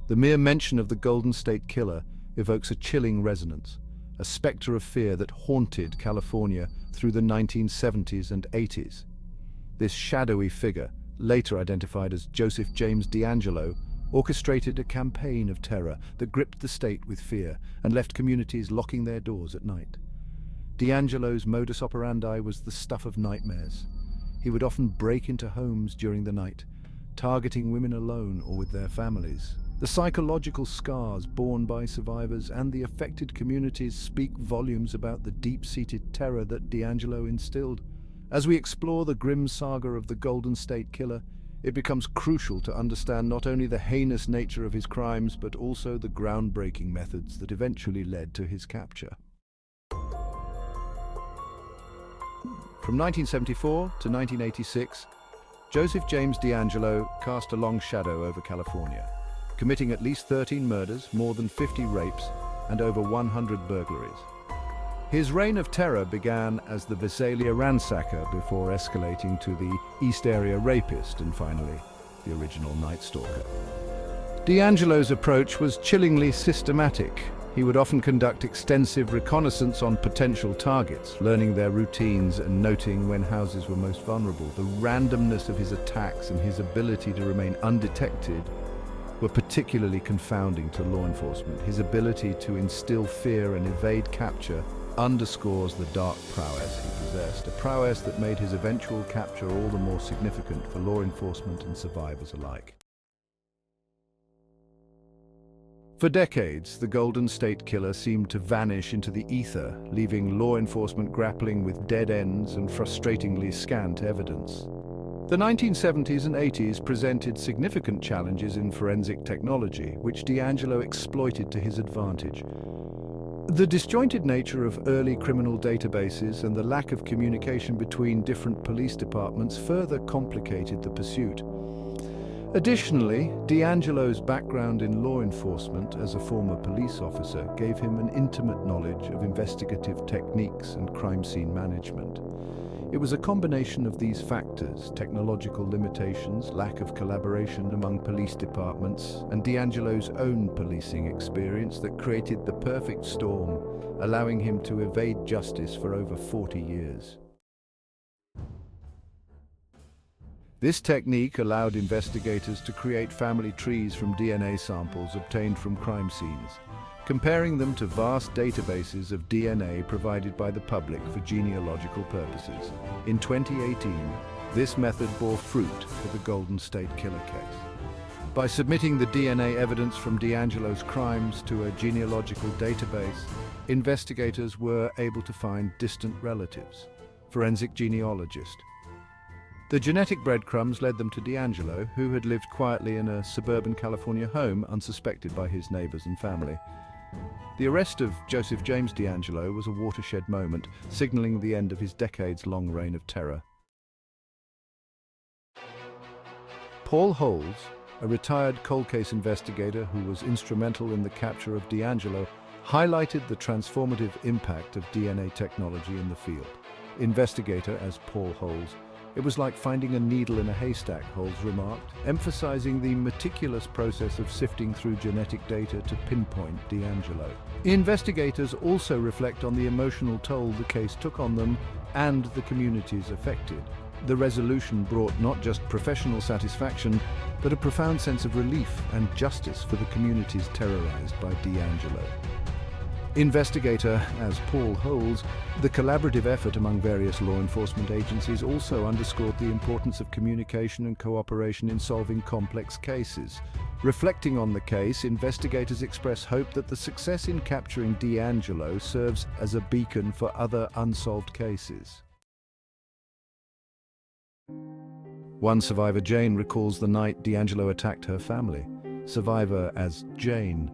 The mere mention of the Golden State Killer evokes a chilling resonance, a specter of fear that haunted California through the 1970s and 80s. This shadowy figure, later identified as Joseph James DeAngelo, orchestrated a campaign of terror that gripped the state with fear and left communities locking their doors at night. DeAngelo's modus operandi was the stuff of nightmares. He would often break into homes during the night, targeting women alone or with their families. The psychological scars borne by survivors and the affected communities speak volumes about the deep-seated terror that DeAngelo instilled. As we explore the grim saga of the Golden State Killer, it becomes crucial to understand not only the heinous nature of his crimes, but also the groundbreaking methods that eventually led to his capture. From 1974 to 1986, Joseph James DeAngelo cast a long shadow over California, committing at least 13 murders, more than 50 rapes, and over 100 burglaries. His reign of terror began as the Visalia Ransacker before escalating to the East Area Rapist and finally the original Night Stalker. DeAngelo's approach was chillingly systematic. He would often conduct extensive reconnaissance on potential targets, learning their routines and noting when houses were most vulnerable. The randomness of his attacks and his ability to remain undetected were particularly confounding to law enforcement. His ability to instill fear and evade capture underscores the dark prowess he possessed, a prowess that made his eventual capture all the more significant for law enforcement and survivors alike. For decades, the Golden State Killer seemed to vanish into the ether, leaving law enforcement grappling with dead ends and frustratingly scant evidence. The 1970s and 80s presented significant challenges in forensic technology, which DeAngelo exploited to his advantage. The disjointed nature of early criminal databases and the lack of communication between different police departments further complicated the pursuit. Additionally, DeAngelo's background in law enforcement as a former police officer gave him an intimate knowledge of investigative techniques and crime scene management. It was a combination of these factors, technological limitations, lack of collaboration among police departments, and DeAngelo's own policing experience that created the perfect storm, allowing him to evade justice for over 40 years. This technique allowed investigators to create family trees from DNA samples obtained from crime scenes, comparing them to vast databases of DNA provided by the public for genealogical purposes. In 2018, this method bore fruit for the Golden State Killer case. By submitting the DNA evidence from DeAngelo's crimes to a genealogical database, investigators were able to find distant relatives, forensic genealogist. The genetic breadcrumbs led them to DeAngelo, who had lived quietly in a suburban California home, unsuspected by his neighbors and family. The arrest of Joseph James DeAngelo was a watershed moment, signaling the end of his decades-long reign of terror. Paul Holes, a retired cold case investigator who was instrumental in the capture of DeAngelo, highlighted the transformative impact of DNA technology in the field. Investigator as Paul Holes, "It was like finding a needle in a haystack," Holes remarked, emphasizing the meticulous process of sifting through genetic data to pinpoint DeAngelo. Investigators also reflect on the emotional toll the case took on them and the communities affected. The resolution brought not just professional satisfaction, but a profound sense of relief and justice for the communities terrorized by DeAngelo. Investigator as Paul Holes, the collaborative effort among various law enforcement agencies also underscored the importance of communication and cooperation in solving complex cases. Reflecting on the case, investigators express hope that the success in capturing DeAngelo serves as a beacon for other unsolved cases. One survivor, Jane, recalls the night DeAngelo attacked her family. Survivor as Jane,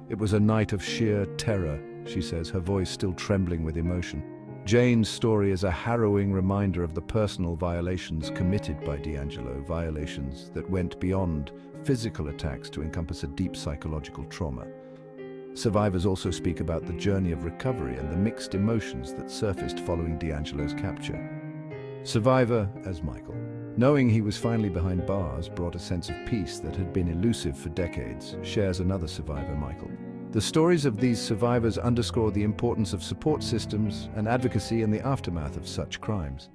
"It was a night of sheer terror," she says, her voice still trembling with emotion. Jane's story is a harrowing reminder of the personal violations committed by DeAngelo, violations that went beyond physical attacks to encompass a deep psychological trauma. Survivors also speak about the journey of recovery and the mixed emotions that surfaced following DeAngelo's capture. Survivor as Michael, Knowing he was finally behind bars brought a sense of peace that had been elusive for decades, shares another survivor, Michael. The stories of these survivors underscore the importance of support systems and advocacy in the aftermath of such crimes.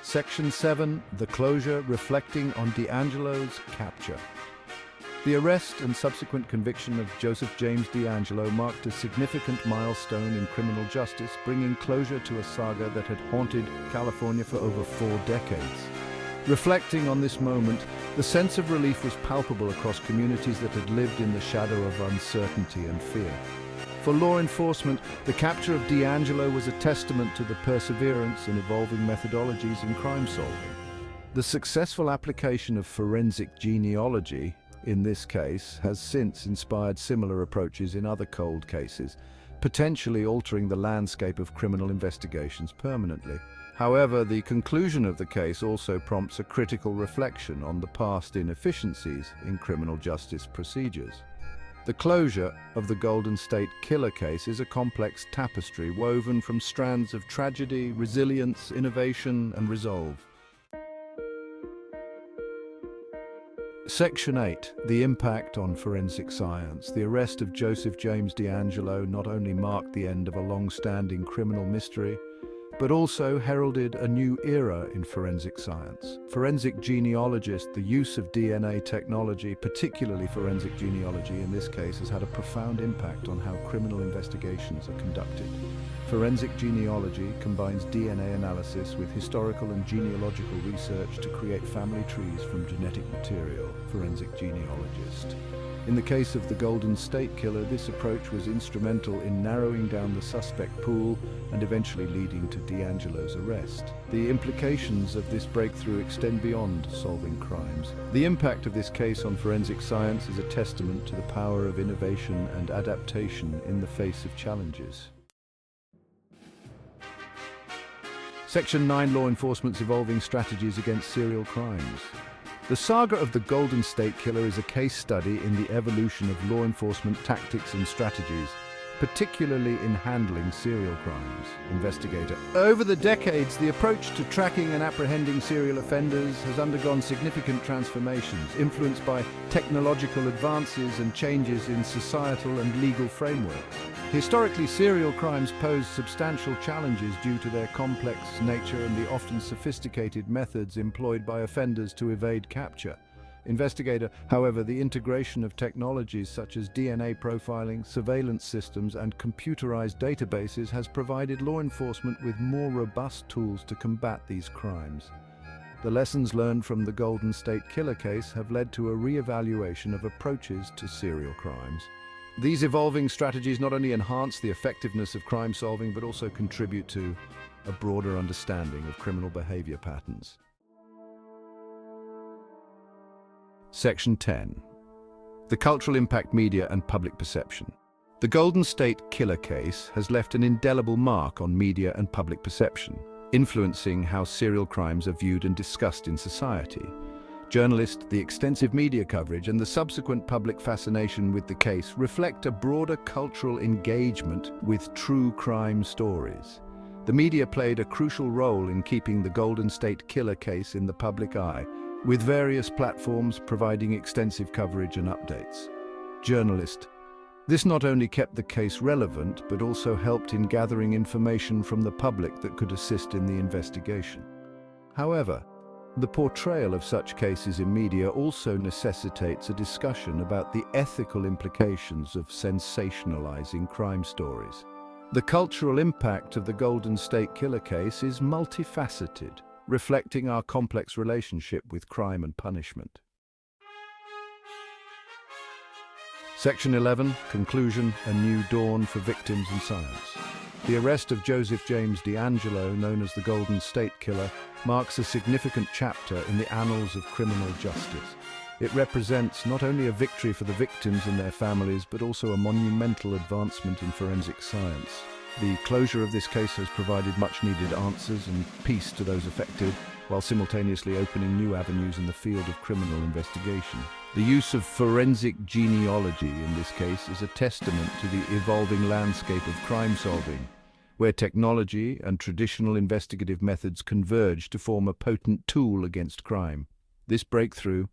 Section 7. The Closure, reflecting on DeAngelo's capture. The arrest and subsequent conviction of Joseph James DeAngelo marked a significant milestone in criminal justice, bringing closure to a saga that had haunted California for over 4 decades. Reflecting on this moment, the sense of relief was palpable across communities that had lived in the shadow of uncertainty and fear. For law enforcement, the capture of DeAngelo was a testament to the perseverance and evolving methodologies in crime solving. The successful application of forensic genealogy, in this case, has since inspired similar approaches in other cold cases, potentially altering the landscape of criminal investigations permanently. However, the conclusion of the case also prompts a critical reflection on the past inefficiencies in criminal justice procedures. The closure of the Golden State Killer case is a complex tapestry woven from strands of tragedy, resilience, innovation, and resolve. Section 8. The Impact on Forensic Science. The arrest of Joseph James DeAngelo not only marked the end of a long-standing criminal mystery, but also heralded a new era in forensic science. Forensic genealogists, the use of DNA technology, particularly forensic genealogy in this case, has had a profound impact on how criminal investigations are conducted. Forensic genealogy combines DNA analysis with historical and genealogical research to create family trees from genetic material. Forensic genealogist. In the case of the Golden State Killer, this approach was instrumental in narrowing down the suspect pool and eventually leading to DeAngelo's arrest. The implications of this breakthrough extend beyond solving crimes. The impact of this case on forensic science is a testament to the power of innovation and adaptation in the face of challenges. Section 9. Law enforcement's evolving strategies against serial crimes. The saga of the Golden State Killer is a case study in the evolution of law enforcement tactics and strategies, particularly in handling serial crimes. Investigator. Over the decades, the approach to tracking and apprehending serial offenders has undergone significant transformations, influenced by technological advances and changes in societal and legal frameworks. Historically, serial crimes posed substantial challenges due to their complex nature and the often sophisticated methods employed by offenders to evade capture. Investigator. However, the integration of technologies such as DNA profiling, surveillance systems, and computerized databases has provided law enforcement with more robust tools to combat these crimes. The lessons learned from the Golden State Killer case have led to a re-evaluation of approaches to serial crimes. These evolving strategies not only enhance the effectiveness of crime solving, but also contribute to a broader understanding of criminal behavior patterns. Section 10. The cultural impact, media and public perception. The Golden State Killer case has left an indelible mark on media and public perception, influencing how serial crimes are viewed and discussed in society. Journalists, the extensive media coverage, and the subsequent public fascination with the case reflect a broader cultural engagement with true crime stories. The media played a crucial role in keeping the Golden State Killer case in the public eye, with various platforms providing extensive coverage and updates. Journalist. This not only kept the case relevant, but also helped in gathering information from the public that could assist in the investigation. However, the portrayal of such cases in media also necessitates a discussion about the ethical implications of sensationalizing crime stories. The cultural impact of the Golden State Killer case is multifaceted, reflecting our complex relationship with crime and punishment. Section 11. Conclusion, a new dawn for victims and science. The arrest of Joseph James DeAngelo, known as the Golden State Killer, marks a significant chapter in the annals of criminal justice. It represents not only a victory for the victims and their families, but also a monumental advancement in forensic science. The closure of this case has provided much-needed answers and peace to those affected, while simultaneously opening new avenues in the field of criminal investigation. The use of forensic genealogy in this case is a testament to the evolving landscape of crime solving, where technology and traditional investigative methods converge to form a potent tool against crime. This breakthrough,